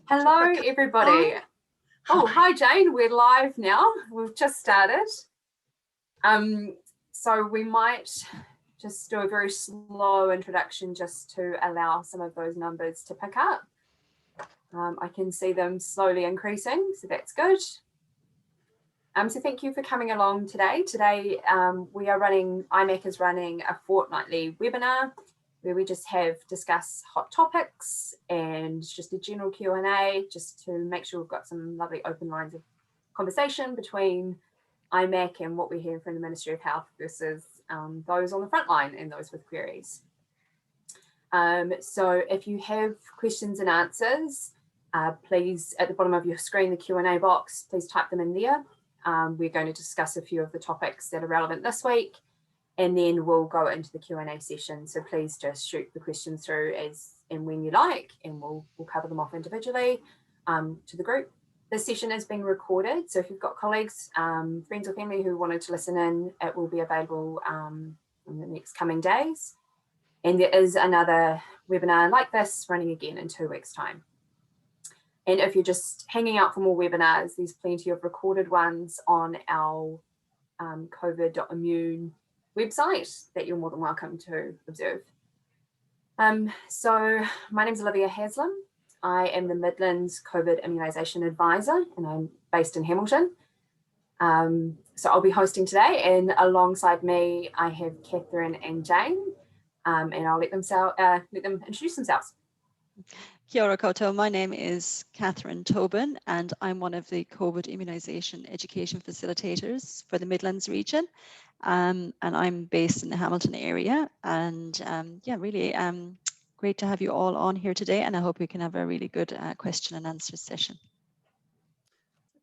Hello, everybody. Oh, hi, Jane. We're live now. We've just started. So we might just do a very slow introduction just to allow some of those numbers to pick up. I can see them slowly increasing, so that's good. So thank you for coming along today. Today, IMAC is running a fortnightly webinar where we just discuss hot topics and just a general Q&A, just to make sure we've got some lovely open lines of conversation between IMAC and what we hear from the Ministry of Health versus those on the front line and those with queries. So if you have questions and answers, please, at the bottom of your screen, the Q&A box, please type them in there. We're going to discuss a few of the topics that are relevant this week, and then we'll go into the Q&A session. So please just shoot the questions through as and when you like, and we'll cover them off individually to the group. This session is being recorded, so if you've got colleagues, friends or family who wanted to listen in, it will be available in the next coming days. And there is another webinar like this running again in 2 weeks' time. And if you're just hanging out for more webinars, there's plenty of recorded ones on our COVID.immune website that you're more than welcome to observe. So my name is Olivia Haslam. I am the Midlands COVID Immunisation Advisor, and I'm based in Hamilton. So I'll be hosting today, and alongside me, I have Catherine and Jane, and I'll let them introduce themselves. Kia ora koutou. My name is Catherine Tobin, and I'm one of the COVID Immunisation Education Facilitators for the Midlands region. And I'm based in the Hamilton area. And yeah, really great to have you all on here today. And I hope we can have a really good question and answer session.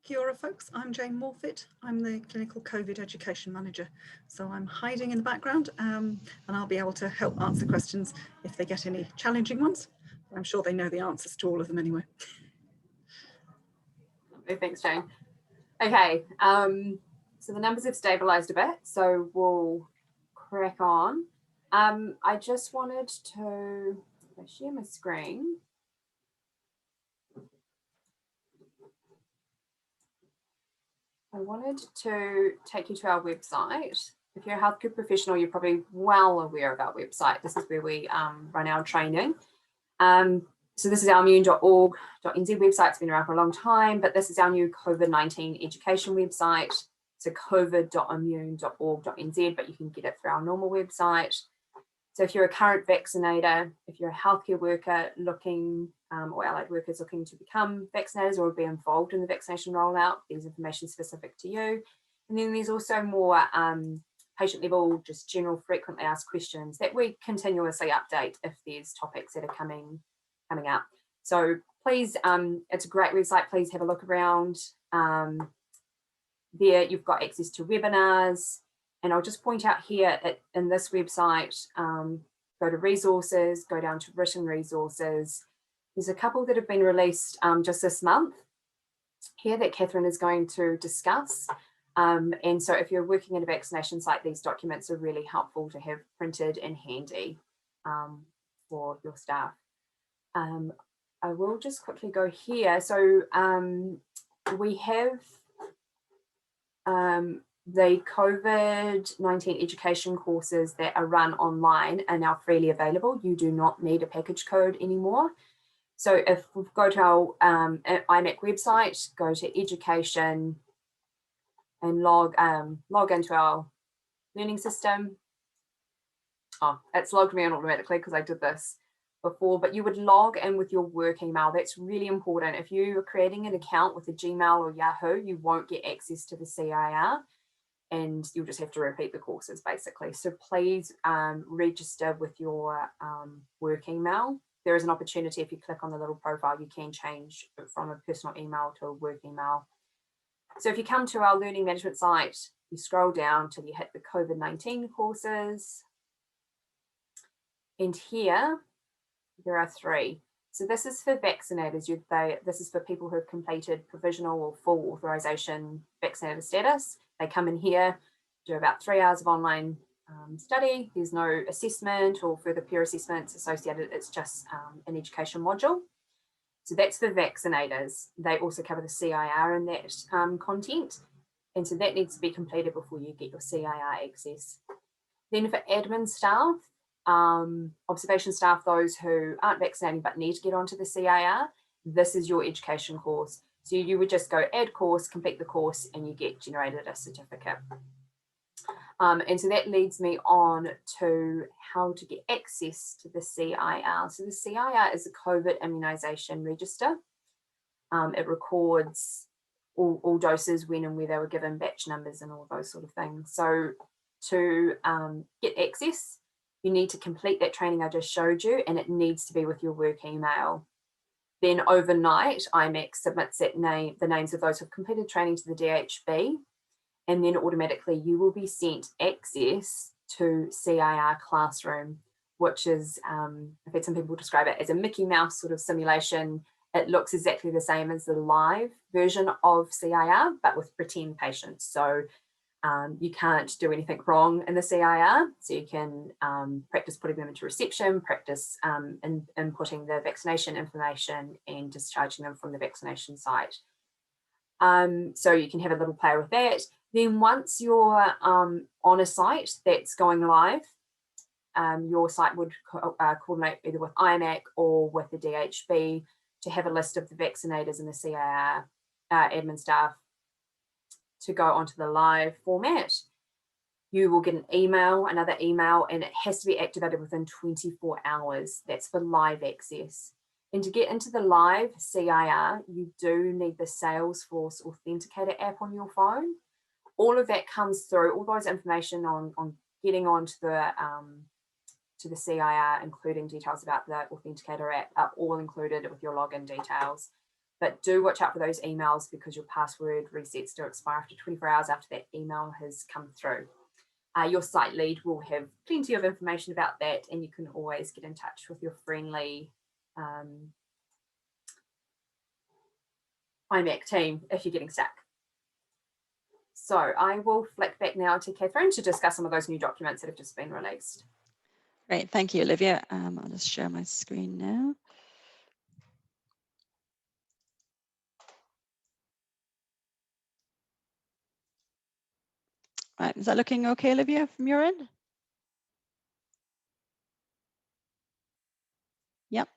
Kia ora, folks. I'm Jane Morfitt. I'm the Clinical COVID Education Manager. So I'm hiding in the background and I'll be able to help answer questions if they get any challenging ones. I'm sure they know the answers to all of them anyway. Thanks, Jane. Okay, so the numbers have stabilised a bit, so we'll crack on. I just wanted to share my screen. I wanted to take you to our website. If you're a healthcare professional, you're probably well aware of our website. This is where we run our training. So this is our immune.org.nz website. It's been around for a long time, but this is our new COVID-19 education website. So covid.immune.org.nz, but you can get it through our normal website. So if you're a current vaccinator, if you're a healthcare worker looking, or allied workers looking to become vaccinators or be involved in the vaccination rollout, there's information specific to you. And then there's also more patient level, just general frequently asked questions that we continuously update if there's topics that are coming up. So please, it's a great website. Please have a look around. There you've got access to webinars, and I'll just point out here in this website, go to resources, go down to written resources. There's a couple that have been released just this month here that Catherine is going to discuss. And so if you're working in a vaccination site, these documents are really helpful to have printed and handy for your staff. I will just quickly go here. So we have the COVID-19 education courses that are run online are now freely available. You do not need a package code anymore. So if we go to our IMAC website, go to education and log into our learning system. Oh, it's logged me in automatically because I did this before, but you would log in with your work email. That's really important. If you are creating an account with a Gmail or Yahoo, you won't get access to the CIR and you'll just have to repeat the courses basically. So please register with your work email. There is an opportunity if you click on the little profile, you can change from a personal email to a work email. So if you come to our learning management site, you scroll down till you hit the COVID-19 courses. And here, there are 3. So this is for vaccinators. This is for people who have completed provisional or full authorization vaccinator status. They come in here, do about 3 hours of online study. There's no assessment or further peer assessments associated. It's just an education module. So that's for vaccinators. They also cover the CIR in that content. And so that needs to be completed before you get your CIR access. Then for admin staff, observation staff, those who aren't vaccinating but need to get onto the CIR, this is your education course. So you would just go add course, complete the course, and you get generated a certificate. And so that leads me on to how to get access to the CIR. So the CIR is a COVID immunisation register. It records all doses, when and where they were given, batch numbers, and all those sort of things. So to get access, you need to complete that training I just showed you, and it needs to be with your work email. Then overnight, IMAC submits the names of those who have completed training to the DHB, and then automatically you will be sent access to CIR Classroom, which is, I've had some people describe it as a Mickey Mouse sort of simulation. It looks exactly the same as the live version of CIR, but with pretend patients. So you can't do anything wrong in the CIR. So you can practice putting them into reception, practice inputting the vaccination information and discharging them from the vaccination site. So you can have a little play with that. Then once you're on a site that's going live, your site would coordinate either with IMAC or with the DHB to have a list of the vaccinators and the CIR admin staff to go onto the live format. You will get an email, another email, and it has to be activated within 24 hours. That's for live access. And to get into the live CIR, you do need the Salesforce Authenticator app on your phone. All of that comes through, all those information on getting onto the CIR, including details about the Authenticator app, are all included with your login details. But do watch out for those emails, because your password resets do expire after 24 hours after that email has come through. Your site lead will have plenty of information about that, and you can always get in touch with your friendly IMAC team if you're getting stuck. So I will flick back now to Catherine to discuss some of those new documents that have just been released. Great, thank you, Olivia. I'll just share my screen now. Right, is that looking okay, Olivia, from your end? Yep.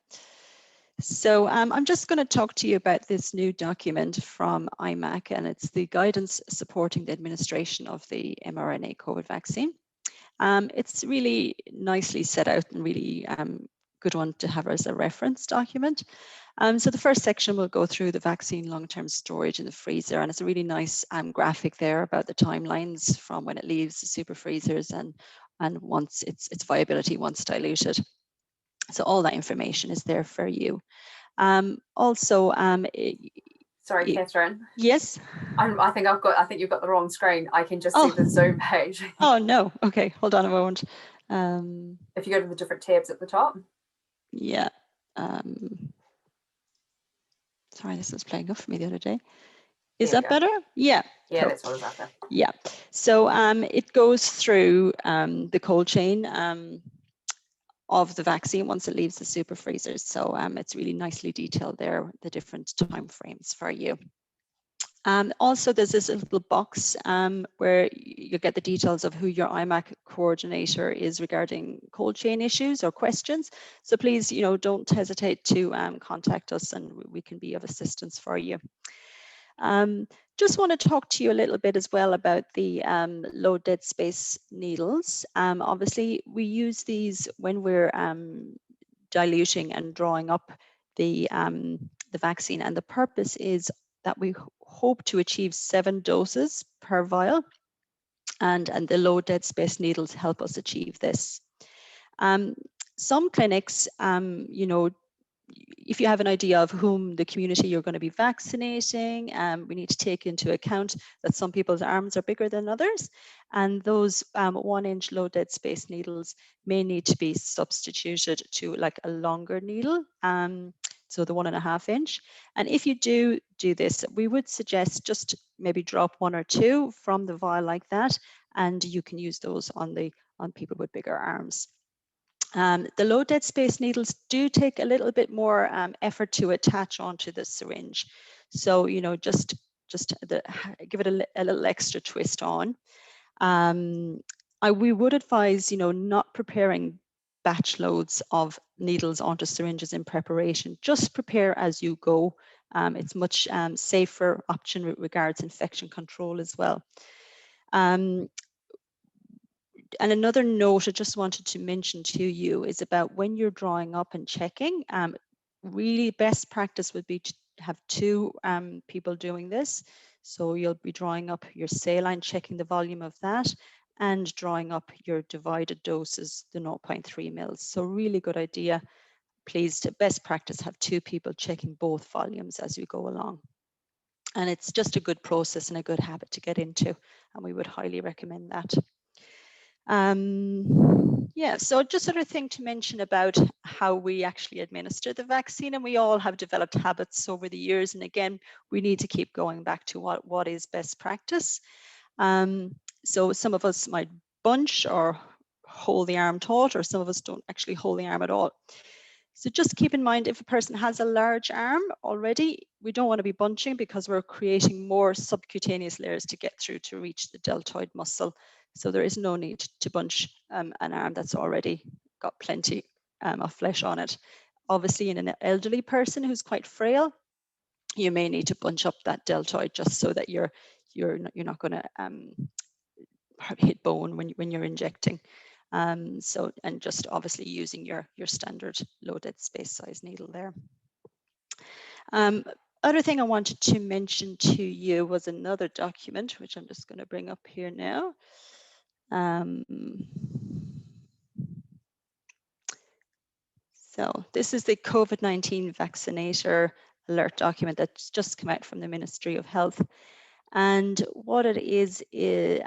So I'm just going to talk to you about this new document from IMAC, and it's the guidance supporting the administration of the mRNA COVID vaccine. It's really nicely set out and really good one to have as a reference document. So the first section will go through the vaccine long-term storage in the freezer, and it's a really nice graphic there about the timelines from when it leaves the super freezers and once its viability once diluted. So all that information is there for you. Also, sorry, Catherine. Yes. I think you've got the wrong screen. I can just see the Zoom page. Oh no. Okay, hold on a moment. If you go to the different tabs at the top. Yeah. Sorry, this was playing up for me the other day. Is that better? Yeah. Yeah, cool. that's what I was after. Yeah. So it goes through the cold chain of the vaccine once it leaves the super freezers. So it's really nicely detailed there, the different time frames for you. Also, there's this little box where you get the details of who your IMAC coordinator is regarding cold chain issues or questions. So please, don't hesitate to contact us, and we can be of assistance for you. Just want to talk to you a little bit as well about the low dead space needles. Obviously, we use these when we're diluting and drawing up the vaccine, and the purpose is that we hope to achieve 7 doses per vial, and the low dead space needles help us achieve this. Some clinics, if you have an idea of whom the community you're going to be vaccinating, we need to take into account that some people's arms are bigger than others, and those 1-inch low dead space needles may need to be substituted to like a longer needle, so the 1.5 inch. And if you do this, we would suggest just maybe drop 1 or 2 from the vial like that, and you can use those on people with bigger arms. The low dead space needles do take a little bit more effort to attach onto the syringe. So, you know, just give it a little extra twist on. We would advise, you know, not preparing batch loads of needles onto syringes in preparation. Just prepare as you go. It's much safer option with regards infection control as well. And another note I just wanted to mention to you is about when you're drawing up and checking, really best practice would be to have two people doing this. So you'll be drawing up your saline, checking the volume of that, and drawing up your divided doses, the 0.3 mils. So really good idea. Please, to best practice, have two people checking both volumes as you go along. And it's just a good process and a good habit to get into, and we would highly recommend that. Yeah, so just another thing to mention about how we actually administer the vaccine, and we all have developed habits over the years, and again, we need to keep going back to what is best practice. So some of us might bunch or hold the arm taut, or some of us don't actually hold the arm at all. So just keep in mind, if a person has a large arm already, we don't want to be bunching because we're creating more subcutaneous layers to get through to reach the deltoid muscle. So there is no need to bunch an arm that's already got plenty of flesh on it. Obviously, in an elderly person who's quite frail, you may need to bunch up that deltoid just so that you're not going to hit bone when you're injecting. And just obviously using your standard low dead space size needle there. Other thing I wanted to mention to you was another document, which I'm just going to bring up here now. So this is the COVID-19 Vaccinator alert document that's just come out from the Ministry of Health. And what it is, it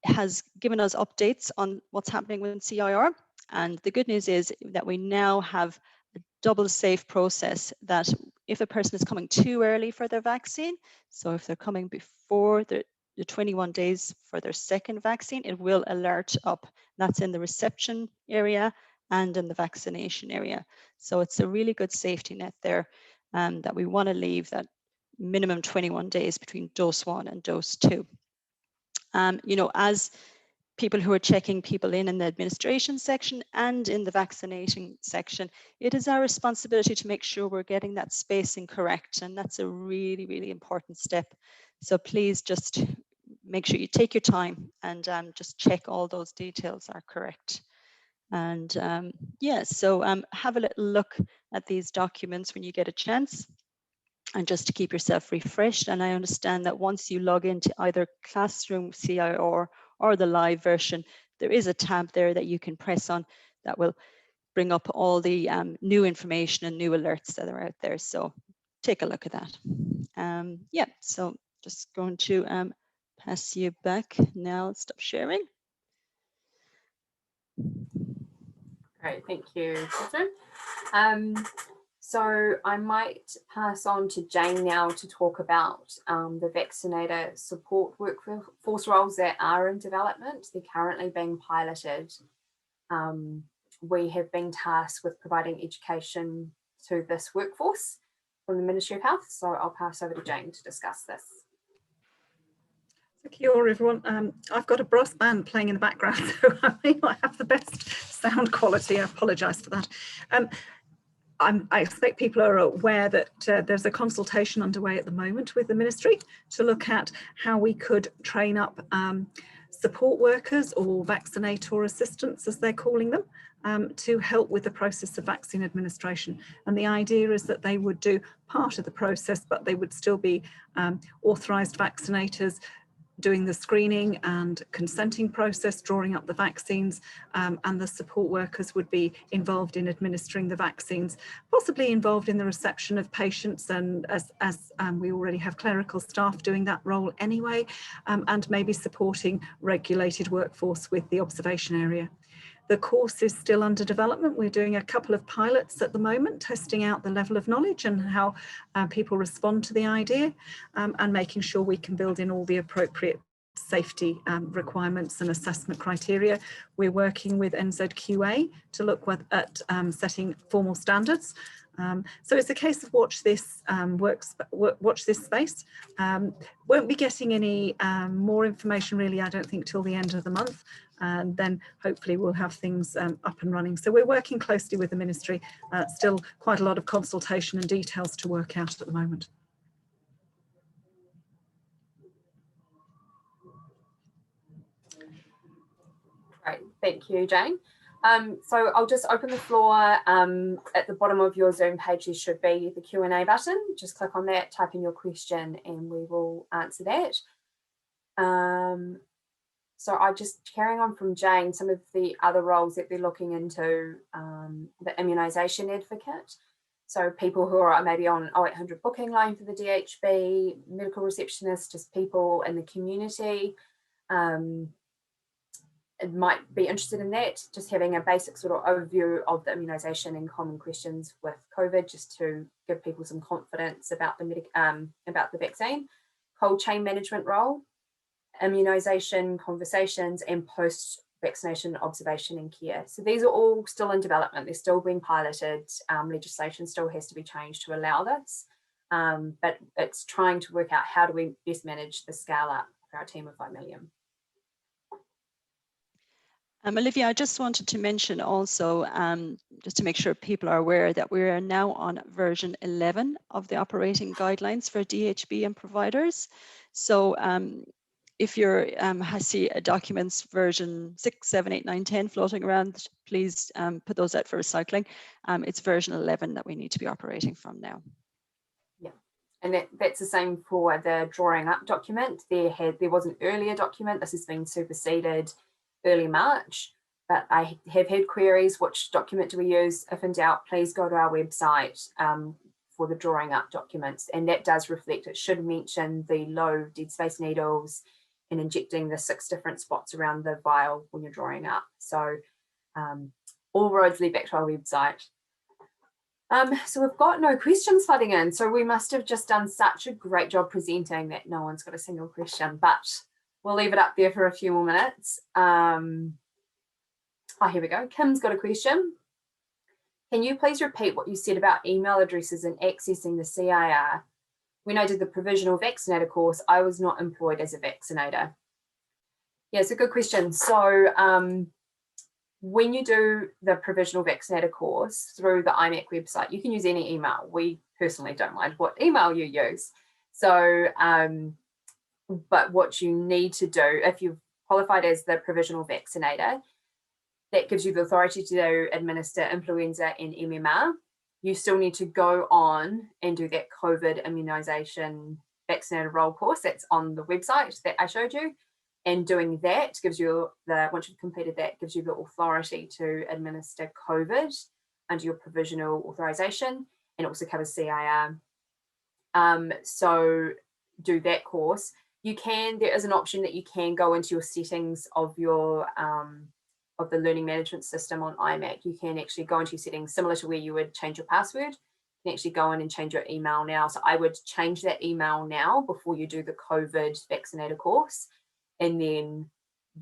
has given us updates on what's happening with CIR. And the good news is that we now have a double safe process, that if a person is coming too early for their vaccine, so if they're coming before the 21 days for their second vaccine, it will alert up. That's in the reception area and in the vaccination area. So it's a really good safety net there, that we want to leave that minimum 21 days between dose 1 and dose 2. You know, as people who are checking people in the administration section and in the vaccination section, it is our responsibility to make sure we're getting that spacing correct, and that's a really, really important step. So please just make sure you take your time and just check all those details are correct. And yeah, so have a little look at these documents when you get a chance, and just to keep yourself refreshed. And I understand that once you log into either Classroom CIR or the live version, there is a tab there that you can press on that will bring up all the new information and new alerts that are out there. So take a look at that. Yeah, so just going to pass you back now. Stop sharing. Great, thank you, Catherine. So I might pass on to Jane now to talk about the vaccinator support workforce roles that are in development. They're currently being piloted. We have been tasked with providing education to this workforce from the Ministry of Health. So I'll pass over to Jane to discuss this. Kia ora, everyone. I've got a brass band playing in the background, so I may not have the best sound quality. I apologise for that. I expect people are aware that there's a consultation underway at the moment with the ministry to look at how we could train up support workers, or vaccinator assistants as they're calling them, to help with the process of vaccine administration. And the idea is that they would do part of the process, but they would still be authorised vaccinators, doing the screening and consenting process, drawing up the vaccines, and the support workers would be involved in administering the vaccines, possibly involved in the reception of patients, and as we already have clerical staff doing that role anyway, and maybe supporting regulated workforce with the observation area. The course is still under development. We're doing a couple of pilots at the moment, testing out the level of knowledge and how people respond to the idea, and making sure we can build in all the appropriate safety requirements and assessment criteria. We're working with NZQA to look at setting formal standards. So it's a case of watch this space. Won't be getting any more information really, I don't think, till the end of the month, and then hopefully we'll have things up and running. So we're working closely with the ministry. Still quite a lot of consultation and details to work out at the moment. Great, thank you, Jane. So I'll just open the floor. At the bottom of your Zoom page, there should be the Q&A button. Just click on that, type in your question, and we will answer that. So I just carrying on from Jane, some of the other roles that they're looking into, the immunisation advocate. So people who are maybe on 0800 booking line for the DHB, medical receptionists, just people in the community. It might be interested in that, just having a basic sort of overview of the immunisation and common questions with COVID, just to give people some confidence about the vaccine. Cold chain management role, immunisation conversations, and post-vaccination observation and care. So these are all still in development. They're still being piloted. Legislation still has to be changed to allow this, but it's trying to work out how do we best manage the scale up for our team of 5 million. Olivia, I just wanted to mention also, just to make sure people are aware, that we are now on version 11 of the operating guidelines for DHB and providers. So if you see a documents version 6, 7, 8, 9, 10 floating around, please put those out for recycling. It's version 11 that we need to be operating from now. Yeah, and that's the same for the drawing up document. There was an earlier document. This has been superseded early March, but I have had queries, which document do we use? If in doubt, please go to our website for the drawing up documents, and that does reflect, it should mention the low dead space needles and injecting the 6 different spots around the vial when you're drawing up. So all roads lead back to our website. So we've got no questions flooding in, so we must have just done such a great job presenting that no one's got a single question, but we'll leave it up there for a few more minutes. Oh, here we go. Kim's got a question. Can you please repeat what you said about email addresses and accessing the CIR? When I did the provisional vaccinator course, I was not employed as a vaccinator. Yeah, it's a good question. So when you do the provisional vaccinator course through the IMAC website, you can use any email. We personally don't mind what email you use. So, but what you need to do, if you've qualified as the provisional vaccinator, that gives you the authority to administer influenza and MMR. You still need to go on and do that COVID immunisation vaccinator role course that's on the website that I showed you. And doing that gives you once you've completed that, gives you the authority to administer COVID under your provisional authorisation, and it also covers CIR. So do that course. There is an option that you can go into your settings of your of the learning management system on IMAC. You can actually go into your settings similar to where you would change your password. You can actually go in and change your email now. So I would change that email now before you do the COVID vaccinator course. And then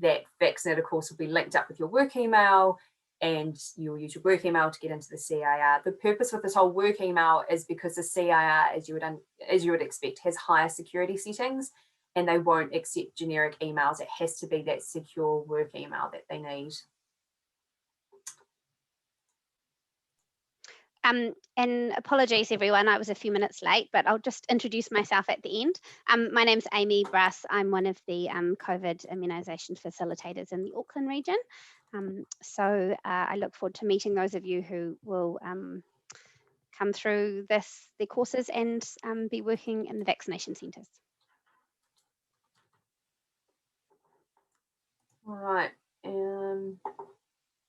that vaccinator course will be linked up with your work email, and you'll use your work email to get into the CIR. The purpose with this whole work email is because the CIR, as you would expect, has higher security settings, and they won't accept generic emails. It has to be that secure work email that they need. And apologies everyone, I was a few minutes late, but I'll just introduce myself at the end. My name's Amy Brass. I'm one of the COVID immunisation facilitators in the Auckland region. So I look forward to meeting those of you who will come through the courses and be working in the vaccination centres. All right.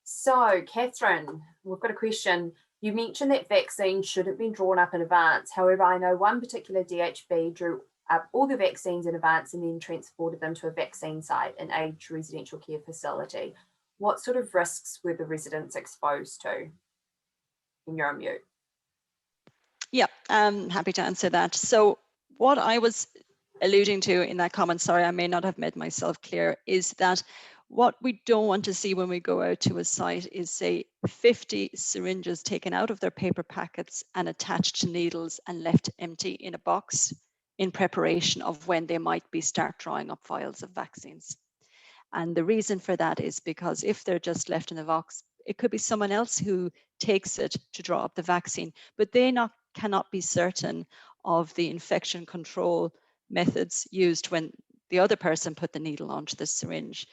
So Catherine, we've got a question. You mentioned that vaccines shouldn't be drawn up in advance. However, I know one particular DHB drew up all the vaccines in advance and then transported them to a vaccine site, an aged residential care facility. What sort of risks were the residents exposed to? And you're on mute. Yeah, I'm happy to answer that. So what I was alluding to in that comment, sorry, I may not have made myself clear, is that what we don't want to see when we go out to a site is, say, 50 syringes taken out of their paper packets and attached to needles and left empty in a box in preparation of when they might start drawing up vials of vaccines. And the reason for that is because if they're just left in the box, it could be someone else who takes it to draw up the vaccine, but they cannot be certain of the infection control methods used when the other person put the needle onto the syringe.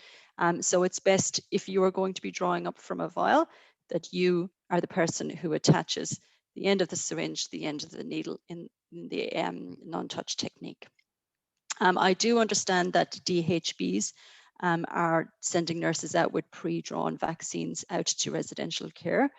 So it's best, if you are going to be drawing up from a vial, that you are the person who attaches the end of the syringe, the end of the needle in the non-touch technique. I do understand that DHBs are sending nurses out with pre-drawn vaccines out to residential care.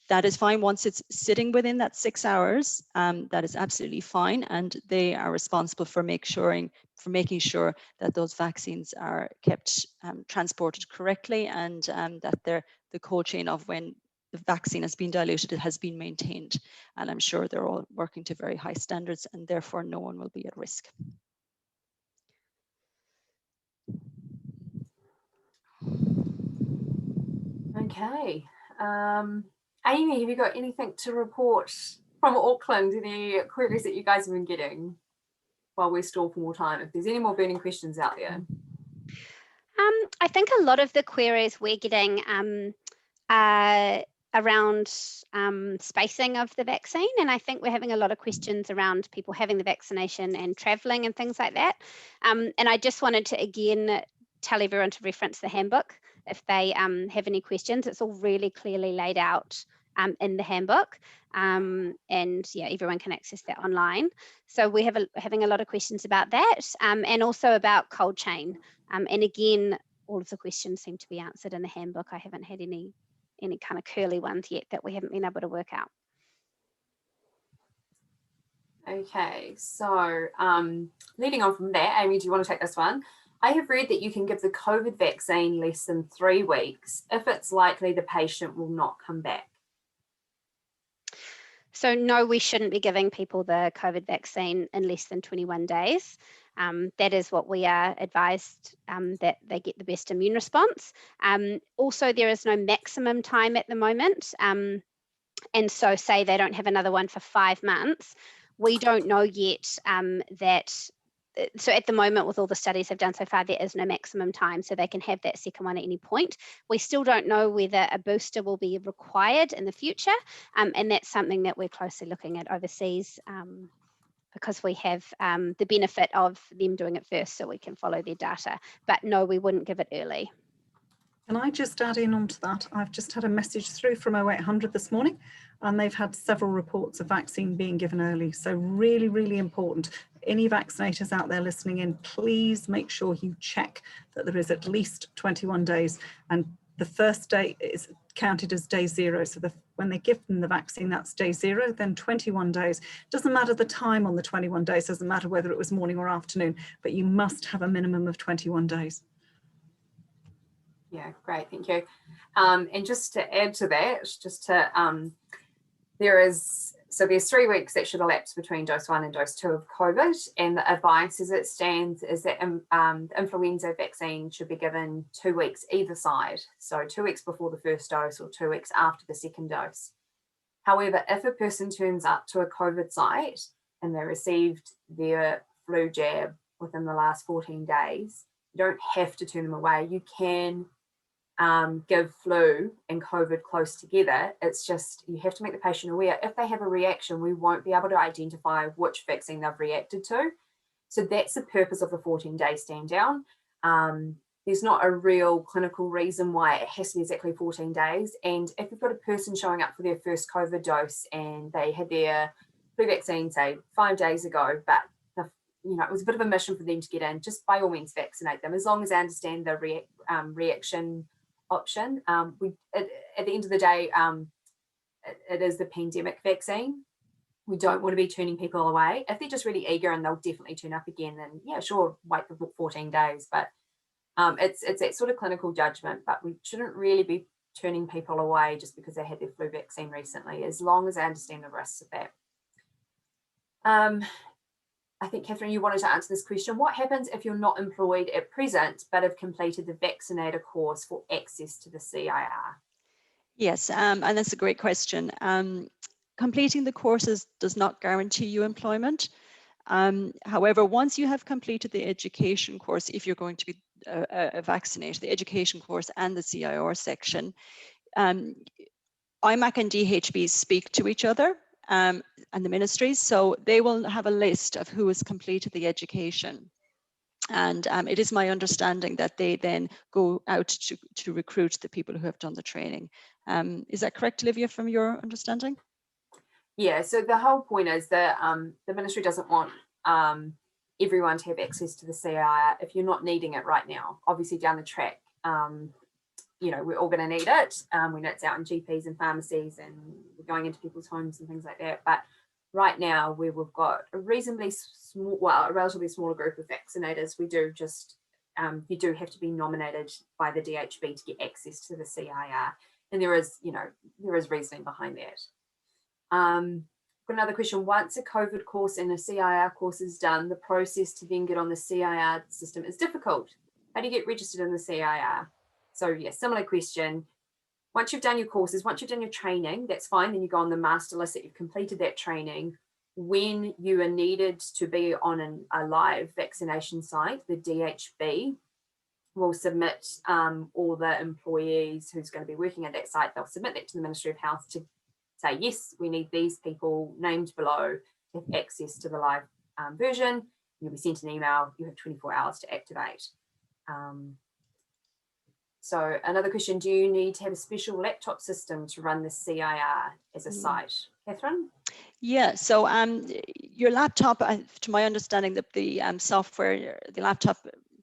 That is fine once it's sitting within that 6 hours. That is absolutely fine, and they are responsible for making sure that those vaccines are kept transported correctly, and that the cold chain of when the vaccine has been diluted, it has been maintained. And I'm sure they're all working to very high standards, and therefore no one will be at risk. Okay. Amy, have you got anything to report from Auckland? Any queries that you guys have been getting while we stall for more time? If there's any more burning questions out there. I think a lot of the queries we're getting around spacing of the vaccine, and I think we're having a lot of questions around people having the vaccination and travelling and things like that. And I just wanted to again tell everyone to reference the handbook if they have any questions. It's all really clearly laid out in the handbook, and yeah, everyone can access that online. So we have having a lot of questions about that, and also about cold chain. And again, all of the questions seem to be answered in the handbook. I haven't had any kind of curly ones yet that we haven't been able to work out. Okay, so leading on from there, Amy, do you want to take this one? I have read that you can give the COVID vaccine less than 3 weeks if it's likely the patient will not come back. So no, we shouldn't be giving people the COVID vaccine in less than 21 days. That is what we are advised, that they get the best immune response. Also, there is no maximum time at the moment. And so say they don't have another one for 5 months, we don't know yet so at the moment, with all the studies I've done so far, there is no maximum time, so they can have that second one at any point. We still don't know whether a booster will be required in the future, and that's something that we're closely looking at overseas, because we have the benefit of them doing it first, so we can follow their data. But no, we wouldn't give it early. Can I just add in onto that? I've just had a message through from 0800 this morning, and they've had several reports of vaccine being given early. So really, really important. Any vaccinators out there listening in, please make sure you check that there is at least 21 days. And the first day is counted as day 0. So when they give them the vaccine, that's day 0, then 21 days. Doesn't matter the time on the 21 days, doesn't matter whether it was morning or afternoon, but you must have a minimum of 21 days. Yeah, great, thank you. And just to add to that, there's 3 weeks that should elapse between dose 1 and dose 2 of COVID, and the advice as it stands is that the influenza vaccine should be given 2 weeks either side, so 2 weeks before the first dose or 2 weeks after the second dose. However, if a person turns up to a COVID site and they received their flu jab within the last 14 days, you don't have to turn them away. You can give flu and COVID close together. It's just you have to make the patient aware. If they have a reaction, we won't be able to identify which vaccine they've reacted to. So that's the purpose of the 14-day stand down. There's not a real clinical reason why it has to be exactly 14 days. And if you've got a person showing up for their first COVID dose and they had their flu vaccine, say 5 days ago, but it was a bit of a mission for them to get in, just by all means vaccinate them, as long as I understand the reaction option. At the end of the day, it is the pandemic vaccine. We don't want to be turning people away. If they're just really eager and they'll definitely turn up again, then yeah, sure, wait for 14 days. But it's that sort of clinical judgment, but we shouldn't really be turning people away just because they had their flu vaccine recently, as long as I understand the risks of that. I think, Catherine, you wanted to answer this question. What happens if you're not employed at present, but have completed the Vaccinator course for access to the CIR? Yes, and that's a great question. Completing the courses does not guarantee you employment. However, once you have completed the education course, if you're going to be a vaccinator, the education course and the CIR section, IMAC and DHB speak to each other and the ministries, so they will have a list of who has completed the education. And it is my understanding that they then go out to recruit the people who have done the training. Is that correct, Olivia, from your understanding? Yeah, so the whole point is that the ministry doesn't want everyone to have access to the CIR if you're not needing it right now. Obviously down the track, you know, we're all going to need it when it's out in GPs and pharmacies and we're going into people's homes and things like that. But right now, where we've got a reasonably small, well, a relatively smaller group of vaccinators, we do just, you do have to be nominated by the DHB to get access to the CIR. And there is, you know, there is reasoning behind that. Got another question. Once a COVID course and a CIR course is done, the process to then get on the CIR system is difficult. How do you get registered in the CIR? So yeah, similar question. Once you've done your courses, once you've done your training, that's fine. Then you go on the master list that you've completed that training. When you are needed to be on a live vaccination site, the DHB will submit all the employees who's going to be working at that site. They'll submit that to the Ministry of Health to say, yes, we need these people named below to have access to the live version. You'll be sent an email. You have 24 hours to activate. So another question, do you need to have a special laptop system to run the CIR as a site? Catherine? Yeah, so your laptop, to my understanding, the software, the laptop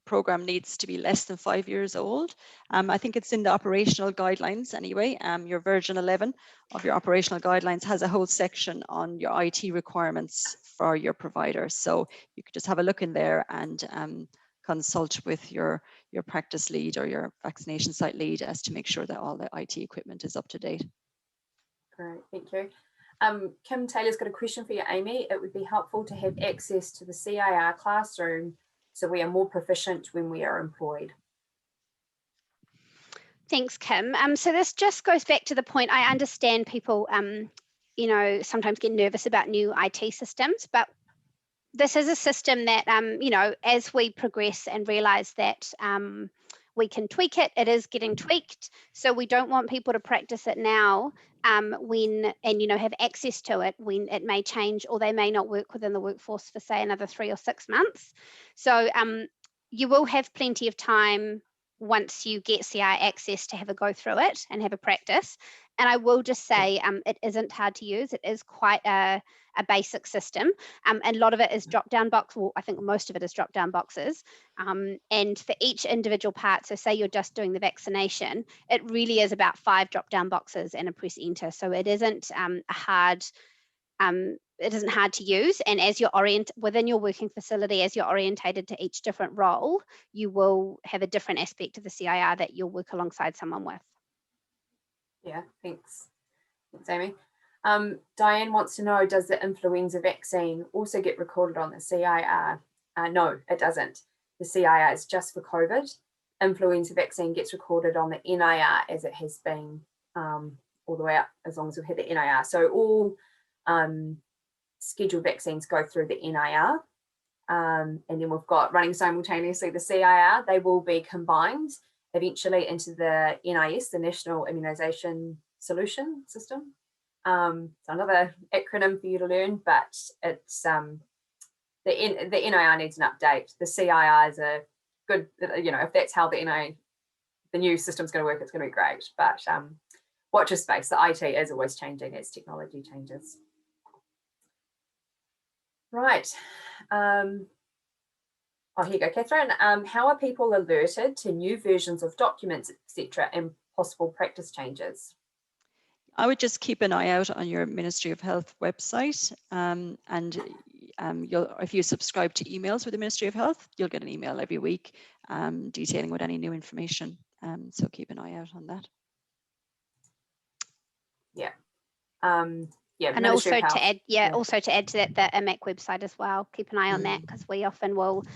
program needs to be less than 5 years old. I think it's in the operational guidelines anyway. Your version 11 of your operational guidelines has a whole section on your IT requirements for your provider. So you could just have a look in there and consult with your practice lead or your vaccination site lead as to make sure that all the IT equipment is up to date. Great, thank you. Kim Taylor's got a question for you, Amy. It would be helpful to have access to the CIR classroom so we are more proficient when we are employed. Thanks, Kim. So this just goes back to the point. I understand people, you know, sometimes get nervous about new IT systems, but this is a system that, you know, as we progress and realize that we can tweak it, it is getting tweaked. So we don't want people to practice it now when, and, you know, have access to it when it may change or they may not work within the workforce for, say, another 3 or 6 months. So you will have plenty of time once you get CI access to have a go through it and have a practice. And I will just say it isn't hard to use. It is quite a basic system. And a lot of it is drop-down box. Well, I think most of it is drop-down boxes. And for each individual part, so say you're just doing the vaccination, it really is about 5 drop-down boxes and a press enter. So it isn't it isn't hard to use, and as you're within your working facility, as you're orientated to each different role, you will have a different aspect of the CIR that you'll work alongside someone with. Yeah, thanks. Thanks, Amy. Diane wants to know, does the influenza vaccine also get recorded on the CIR? No, it doesn't. The CIR is just for COVID. Influenza vaccine gets recorded on the NIR as it has been all the way up as long as we've had the NIR. So all scheduled vaccines go through the NIR, and then we've got running simultaneously the CIR. They will be combined eventually into the NIS, the National Immunisation Solution System. So another acronym for you to learn, but it's the NIR needs an update. The CIR is a good, you know, if that's how the new system's going to work, it's going to be great. But watch your space. The IT is always changing as technology changes. Right. Oh, here you go, Catherine. How are people alerted to new versions of documents, etc., and possible practice changes? I would just keep an eye out on your Ministry of Health website, and if you subscribe to emails with the Ministry of Health, you'll get an email every week detailing with any new information. So keep an eye out on that. Yeah. Yeah, And Ministry also of Health. to add, Yeah. also to add to that, the IMAC website as well. Keep an eye on that, because we often will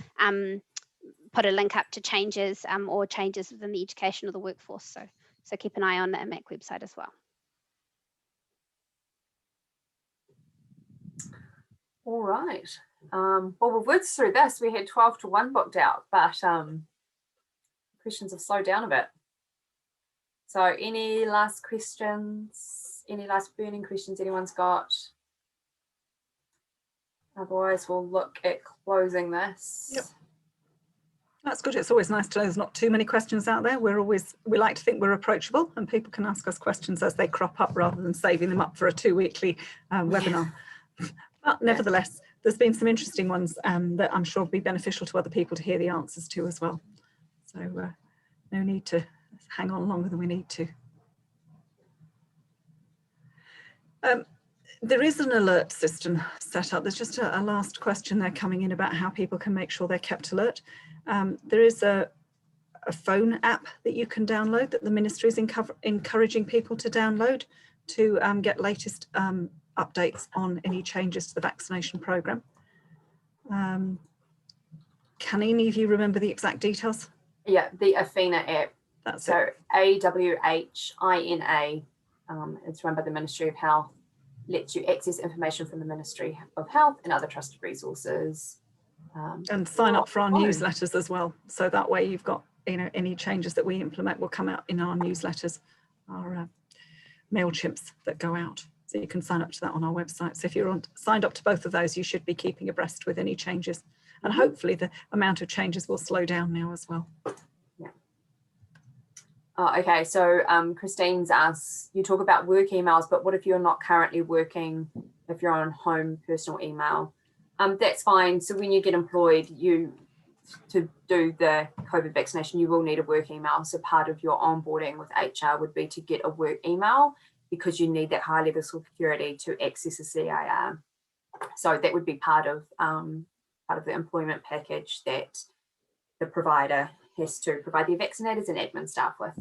put a link up to changes or changes within the education or the workforce. So keep an eye on the IMAC website as well. All right. Well, we've worked through this. We had 12 to 1 booked out, but questions have slowed down a bit. So any last questions? Any last burning questions anyone's got? Otherwise, we'll look at closing this. Yep. That's good. It's always nice to know there's not too many questions out there. We like to think we're approachable and people can ask us questions as they crop up rather than saving them up for a 2-weekly webinar. But nevertheless, there's been some interesting ones that I'm sure will be beneficial to other people to hear the answers to as well. So no need to hang on longer than we need to. There is an alert system set up. There's just a last question there coming in about how people can make sure they're kept alert. There is a phone app that you can download that the ministry is encouraging people to download to get latest updates on any changes to the vaccination programme. Can any of you remember the exact details? Yeah, the Athena app. That's so it. AWHINA. It's run by the Ministry of Health. Lets you access information from the Ministry of Health and other trusted resources. And sign up for our newsletters as well. So that way you've got, any changes that we implement will come out in our newsletters, our MailChimps that go out. So you can sign up to that on our website. So if you're signed up to both of those, you should be keeping abreast with any changes. And hopefully the amount of changes will slow down now as well. Yeah. Oh, okay, so Christine's asked, you talk about work emails, but what if you're not currently working, if you're on home personal email? That's fine. So when you get employed, to do the COVID vaccination, you will need a work email. So part of your onboarding with HR would be to get a work email because you need that high level of security to access a CIR. So that would be part of the employment package that the provider has to provide their vaccinators and admin staff with.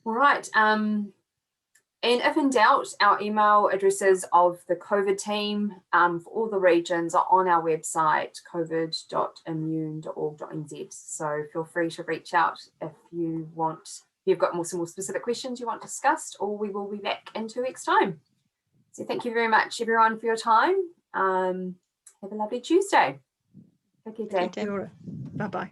All right. And if in doubt, our email addresses of the COVID team for all the regions are on our website, covid.immune.org.nz. So feel free to reach out if you've got some more specific questions you want discussed, or we will be back in 2 weeks' time. So thank you very much, everyone, for your time. Have a lovely Tuesday. Take care. Bye-bye.